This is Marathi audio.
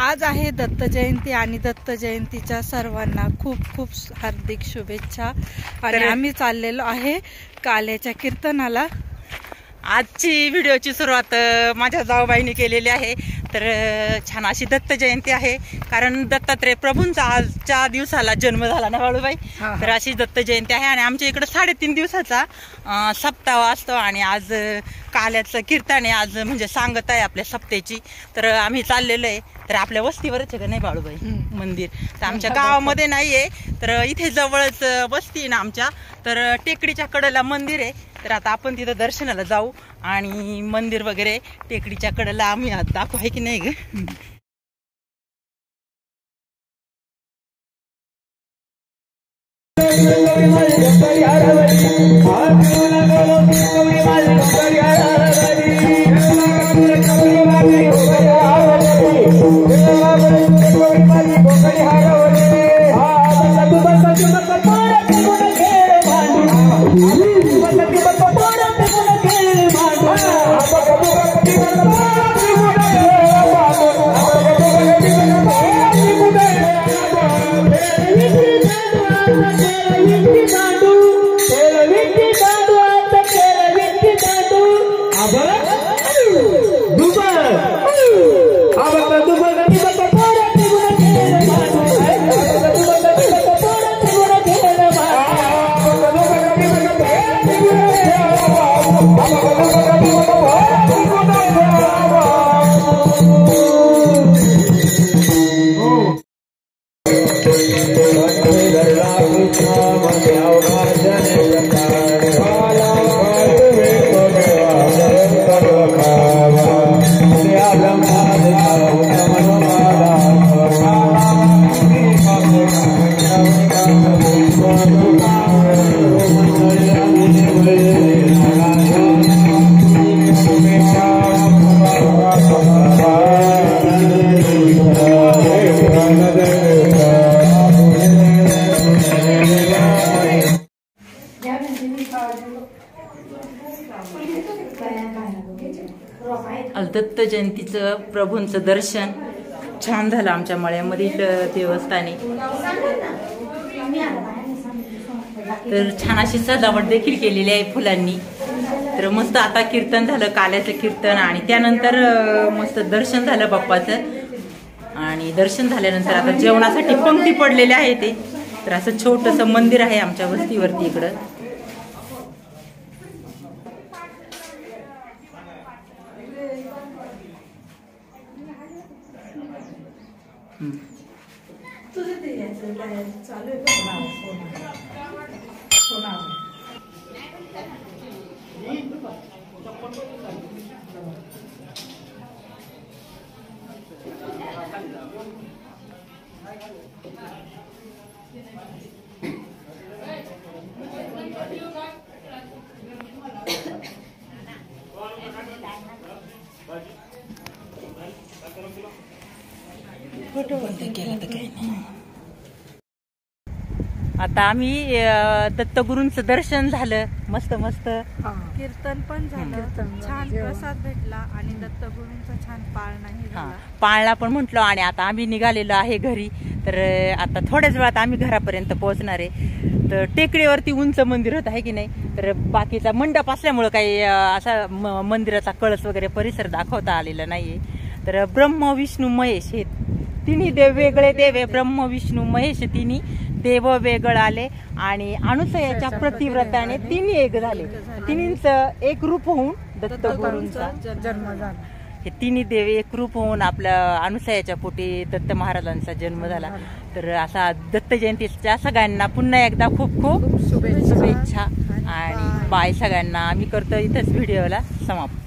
आज आहे दत्त जयंती आणि दत्त जयंतीच्या सर्वांना खूप खूप हार्दिक शुभेच्छा। आणि आम्ही चाललेलो आहे काल्याच्या कीर्तनाला। आजची व्हिडिओची सुरुवात माझ्या जाऊबाईंनी केलेली आहे। तर छान अशी दत्त जयंती आहे, कारण दत्तात्रय प्रभूंचा आजच्या दिवसाला जन्म झाला ना बाळूबाई। तर अशी दत्त जयंती आहे आणि आमच्या इकडे 3.5 दिवसाचा सप्ताह असतो आणि आज काल्याचं कीर्तन आहे। आज म्हणजे सांगत आहे आपल्या सप्त्याची। तर आम्ही चाललेलो आहे। तर आपल्या वस्तीवरच आहे का नाही बाळूबाई मंदिर? तर आमच्या गावामध्ये नाहीये, तर इथे जवळच वस्ती आहे ना आमच्या। तर टेकडीच्या कडेला मंदिर आहे। तर आता आपण तिथं दर्शनाला जाऊ आणि मंदिर वगैरे टेकडीच्या कडेला आम्ही दाखवू, आहे की नाही ग? दत्त जयंतीचं प्रभूंचं दर्शन छान झालं आमच्या मळ्यामधील देवस्थानी। तर छान अशी सजावट देखील केलेली आहे फुलांनी। तर मस्त आता कीर्तन झालं, काल्याचं कीर्तन, आणि त्यानंतर मस्त दर्शन झालं बाप्पाचं। आणि दर्शन झाल्यानंतर आता जेवणासाठी पंक्ती पडलेले आहे ते। तर असं छोटंसं मंदिर आहे आमच्या वस्तीवरती इकडं। फोटो बंद केला तर काही नाही। आता आम्ही दत्तगुरूंचं दर्शन झालं, मस्त मस्त कीर्तन पण झालं, छान प्रसाद भेटला आणि दत्तगुरूंचा छान पाळणाही झाला। पाळणा पण म्हटलो आणि आता आम्ही निघालेलो आहे घरी। तर आता थोड्याच वेळात आम्ही घरापर्यंत पोहोचणार आहे। तर टेकडीवरती उंच मंदिर होत आहे की नाही, तर बाकीचा मंडप असल्यामुळं काही असा मंदिराचा कळस वगैरे परिसर दाखवता आलेला नाहीये। तर ब्रह्म विष्णू महेश हे तिन्ही देव वेगळे देव आहे। ब्रह्म विष्णू महेश तिन्ही देव वेगळ आले आणि अनुसयाच्या प्रतिव्रताने तिन्ही एक झाले। तिन्हींचं एक रूप होऊन दत्तगुरूंचा जन्म झाला। हे तिन्ही देव एक रूप होऊन आपल्या अनुसयाच्या पोटी दत्त महाराजांचा जन्म झाला। तर असा दत्त जयंतीच्या सगळ्यांना पुन्हा एकदा खूप खूप शुभेच्छा आणि बाय सगळ्यांना। आम्ही करतो इथंच व्हिडिओला समाप्त।